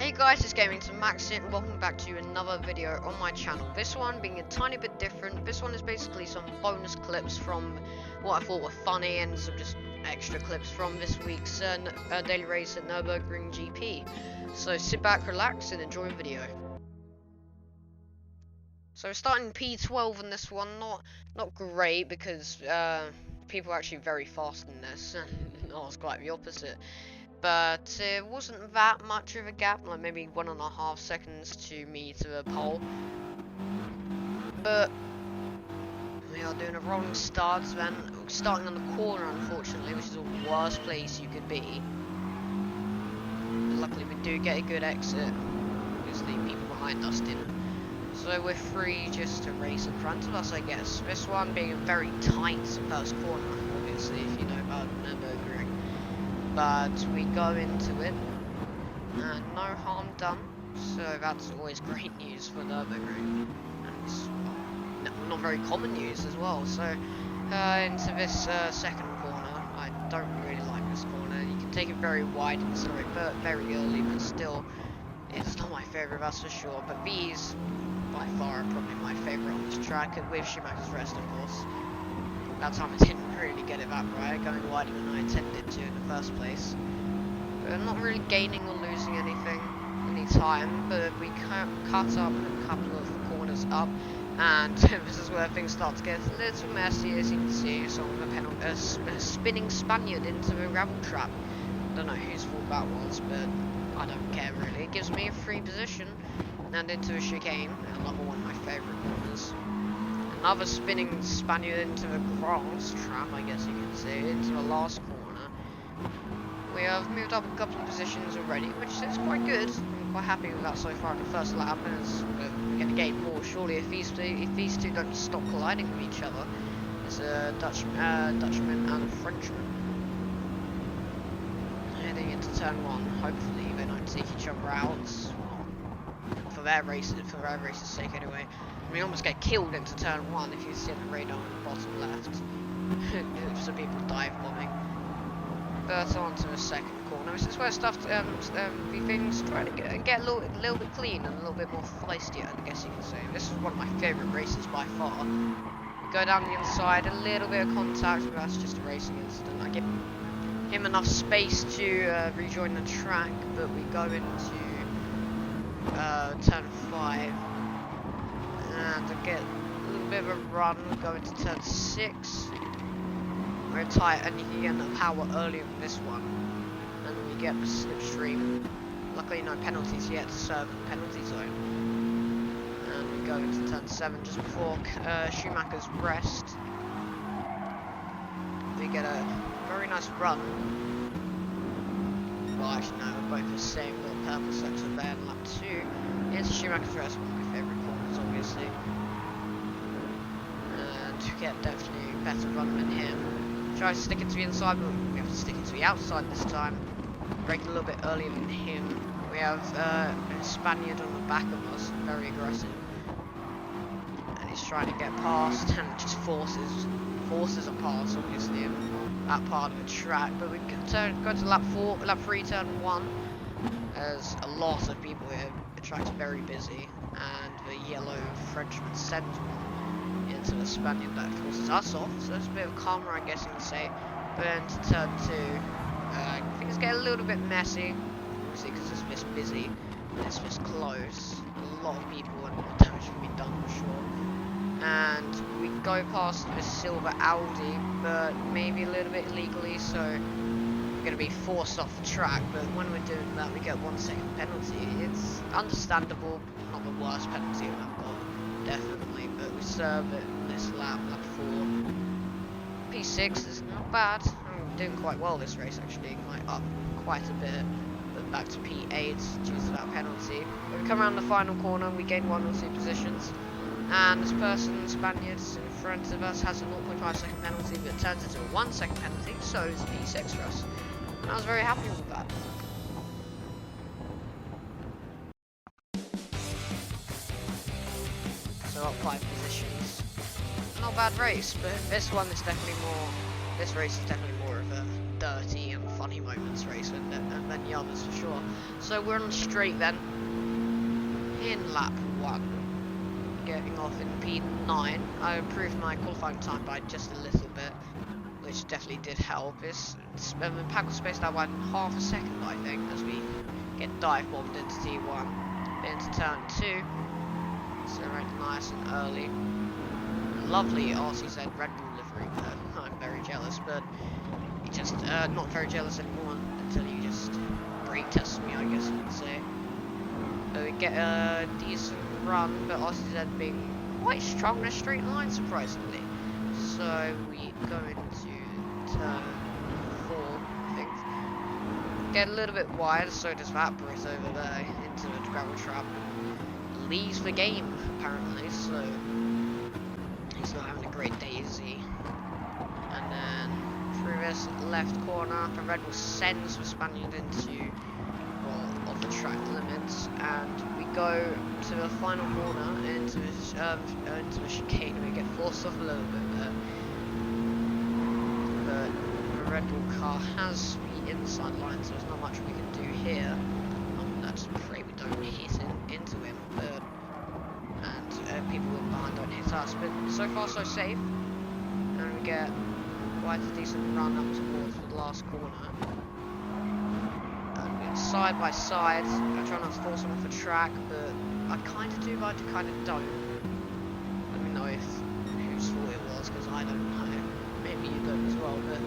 Hey guys, it's Gamingtothemax here, and welcome back to another video on my channel. This one being a tiny bit different. This one is basically some bonus clips from what I thought were funny and some just extra clips from this week's daily race at Nürburgring GP. So sit back, relax, and enjoy the video. So starting P12 in this one, not great because people are actually very fast in this, and I was quite the opposite. But it wasn't that much of a gap, like maybe 1.5 seconds to me to the pole. But we are doing a rolling start then, starting on the corner unfortunately, which is the worst place you could be. But luckily we do get a good exit, because the people behind us didn't. So we're free just to race in front of us, I guess. This one being a very tight first corner, obviously, if you know about Nürburgring. But we go into it, and no harm done, so that's always great news for Nürburgring, and it's not very common news as well. So into this second corner, I don't really like this corner. You can take it very wide and slow it very early, but still, it's not my favourite, that's for sure. But these, by far, are probably my favourite on this track, with Schumacher's rest, of course. That time I didn't really get it that right, going wider than I intended to in the first place. But I'm not really gaining or losing any time, but we cut up a couple of corners up, and this is where things start to get a little messy, as you can see. So I'm going to a spinning Spaniard into the gravel trap. I don't know whose fault that was, but I don't care really. It gives me a free position, and into a chicane, another one of my favourite corners. Another spinning Spaniard into the grass trap, I guess you can say, into the last corner. We have moved up a couple of positions already, which is quite good. I'm quite happy with that so far in the first lap, as we're going to gain more surely if these two don't stop colliding with each other. There's a Dutchman and a Frenchman. Heading into turn 1, hopefully they don't take each other out. For their race's sake anyway. We almost get killed into turn 1 if you see the radar on the bottom left. Some people dive bombing. But on to the second corner. This is where stuff things try to get a little bit clean and a little bit more feisty, I guess you can say. This is one of my favourite races by far. We go down the inside, a little bit of contact, but that's just a racing incident. I give him enough space to rejoin the track, but we go into turn 5. And I get a little bit of a run, go into turn 6. We're tight, and you can get the power earlier than this one. And then we get the slipstream. Luckily no penalties yet to serve the penalty zone. And we go into turn 7 just before Schumacher's rest. We get a very nice run. Well, actually no, we're both the same little purple sector there in lap 2. Into Schumacher's rest, one of my favourite corners, obviously. And to get definitely a better run than him. Try to stick it to the inside, but we have to stick it to the outside this time. Break a little bit earlier than him. We have a Spaniard on the back of us, very aggressive. And he's trying to get past and just forces a pass, obviously, in that part of the track. But we can go to lap 3, turn 1. There's a lot of people here. The track's very busy, and the yellow Frenchman sends one into the Spaniard that forces us off, so it's a bit of calmer, I guess you can say. But then to turn 2, things get a little bit messy, obviously because it's this busy, and it's this close. A lot of people and more damage can be done for sure. And we go past this silver Audi, but maybe a little bit illegally, so we're going to be forced off the track. But when we're doing that, we get 1 second penalty. It's understandable, not the worst penalty I've got, definitely, but we serve it this lap 4. P6 is not bad. I'm doing quite well this race actually, like up quite a bit, but back to P8 due to that penalty. But we come around the final corner, we gain 1 or 2 positions, and this person, Spaniards in front of us, has a 0.5 second penalty, but it turns into a 1 second penalty, so it's P6 for us. And I was very happy with that. So up 5 positions. Not a bad race, but this race is definitely more of a dirty and funny mode. Moments race than the others for sure. So we're on the straight then. In lap 1, getting off in P9. I improved my qualifying time by just a little bit, which definitely did help. The pack was spaced out by half a second, I think, as we get dive bombed into T1, into turn 2. So right, nice and early. Lovely RCZ Red Bull livery. I'm very jealous, but just not very jealous anymore until you just brake test me, I guess you could say. So we get a decent run, but RCZ being quite strong in a straight line, surprisingly. So we go into turn 4, I think. Get a little bit wide, so does that Brit over there into the gravel trap. Leaves the game, apparently, so he's not having a great day, is he? And then through this left corner, the Red Bull sends the Spaniard into, well, off the track limits, and we go to the final corner into the chicane, and we get forced off a little bit there. But the Red Bull car has the inside line, so there's not much we can do here. I just pray we don't hit into him, but and people behind don't hit us. But so far so safe, and we get quite a decent run up towards the last corner. And we get side by side. I try not to force them off the track, but I kind of do, but I kind of don't. Let me know if whose fault it was, because I don't know. Maybe you don't as well, but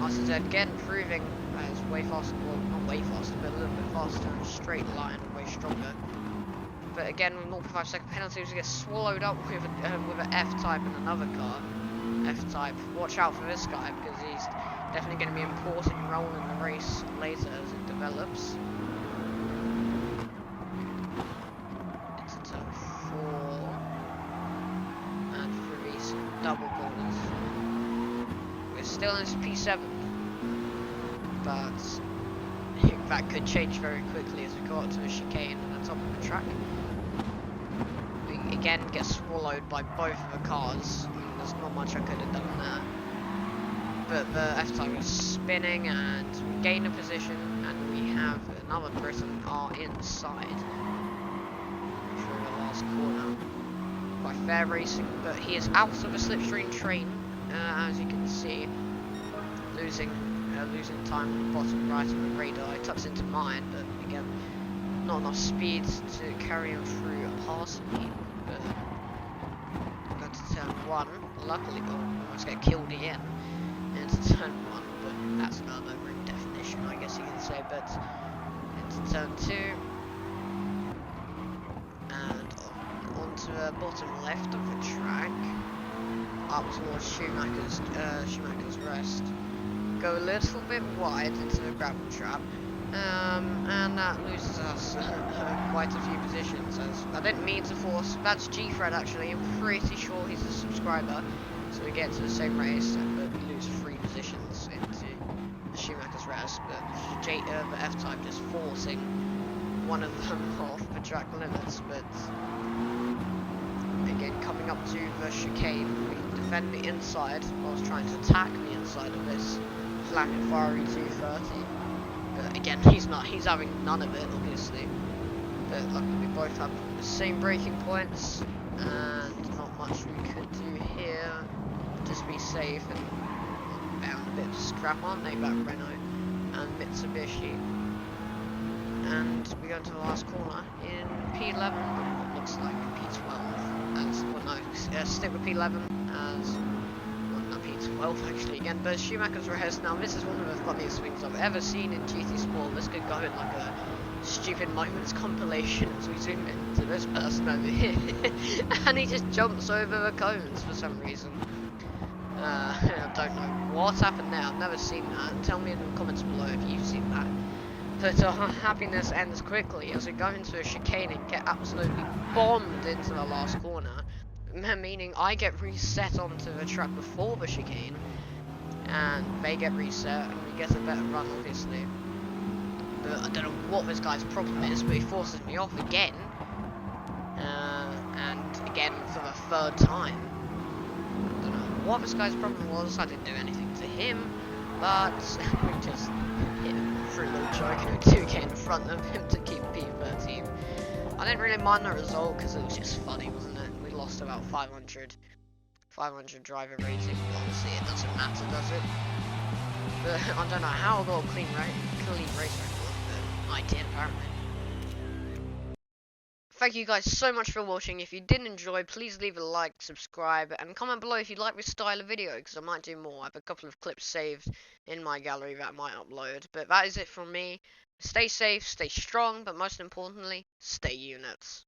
RCZ again proving that it's way faster, well not way faster, but a little bit faster in a straight line, way stronger. But again, with 0.5 second penalties, we get swallowed up with an F-type and another car. F-type, watch out for this guy, because he's definitely going to be an important role in the race later as it develops. Into turn 4, and through these double corners. We're still in P7, but that could change very quickly as we go up to the chicane at the top of the track. We again get swallowed by both of the cars. I mean, there's not much I could have done there. But the F-type is spinning, and we gain a position, and we have another person are inside through the last corner. Quite fair racing, but he is out of a slipstream train, as you can see, losing time on the bottom right of the radar. He tucks into mine, but again, not enough speed to carry him through past me. But got to turn 1. Luckily, almost get killed again into turn 1, but that's another ring definition, I guess you can say. But into turn 2, and onto the bottom left of the track, up towards Schumacher's Rest. Go a little bit wide into the gravel trap, and that loses us quite a few positions. As I didn't mean to force. That's G-Fred actually. I'm pretty sure he's a subscriber. So we get to the same race, but we lose 3 positions into the Schumacher's Rest. But the F-type just forcing one of them off the track limits. But again, coming up to the chicane, we defend the inside whilst trying to attack the inside of this flat Ferrari 230, but again he's having none of it, obviously. But luckily we both have the same braking points, and not much we could do here. Just be safe and bound a bit of scrap, aren't they, that Renault and Mitsubishi. And we go into the last corner in P11, what looks like P12, as well no, stick with P11 as P12 actually again, but Schumacher's Rest. Now this is one of the funniest things I've ever seen in GT Sport. This could go in like a stupid moments compilation as we zoom into this person over here. And he just jumps over the cones for some reason. I don't know what happened there. I've never seen that. Tell me in the comments below if you've seen that. But our happiness ends quickly as we go into a chicane and get absolutely bombed into the last corner. Meaning I get reset onto the track before the chicane, and they get reset, and we get a better run, obviously. But I don't know what this guy's problem is, but he forces me off again, and again for the 3rd time. I don't know what this guy's problem was. I didn't do anything to him. But we just hit him for a little joke and 2k in front of him to keep P13. I didn't really mind the result because it was just funny, wasn't it? We lost about 500 driver rating. Obviously, it doesn't matter, does it? But I don't know how I got a clean race record, but I did apparently. Thank you guys so much for watching. If you did enjoy, please leave a like, subscribe, and comment below if you like this style of video, because I might do more. I have a couple of clips saved in my gallery that I might upload. But that is it from me. Stay safe, stay strong, but most importantly, stay units.